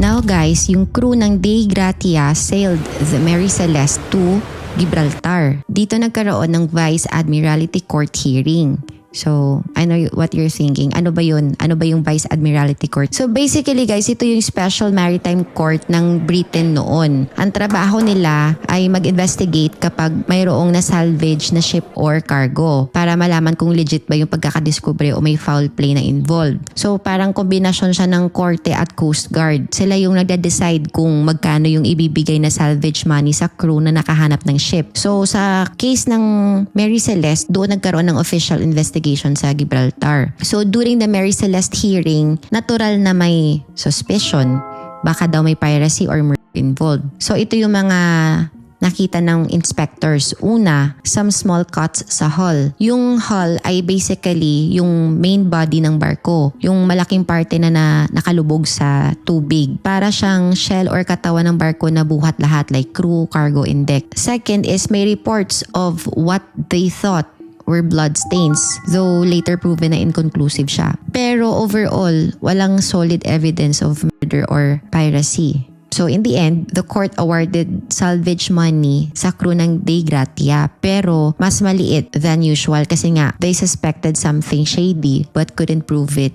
Now guys, yung crew ng Dei Gratia sailed the Mary Celeste to Gibraltar. Dito nagkaroon ng Vice Admiralty Court hearing. So, I know what you're thinking. Ano ba yun? Ano ba yung Vice Admiralty Court? So, basically guys, ito yung Special Maritime Court ng Britain noon. Ang trabaho nila ay mag-investigate kapag mayroong na-salvage na ship or cargo para malaman kung legit ba yung pagkakadiskubre o may foul play na involved. So, parang kombinasyon siya ng Korte at Coast Guard. Sila yung nagde-decide kung magkano yung ibibigay na salvage money sa crew na nakahanap ng ship. So, sa case ng Mary Celeste, doon nagkaroon ng official investigation sa Gibraltar. So during the Mary Celeste hearing, natural na may suspicion. Baka daw may piracy or murder involved. So ito yung mga nakita ng inspectors. Una, some small cuts sa hull. Yung hull ay basically yung main body ng barko. Yung malaking parte na nakalubog sa tubig. Para siyang shell or katawan ng barko na buhat lahat like crew, cargo, and deck. Second is may reports of what they thought were blood stains, though later proven na inconclusive siya. Pero overall, walang solid evidence of murder or piracy. So in the end, the court awarded salvage money sa crew ng Dei Gratia pero mas maliit than usual kasi nga they suspected something shady but couldn't prove it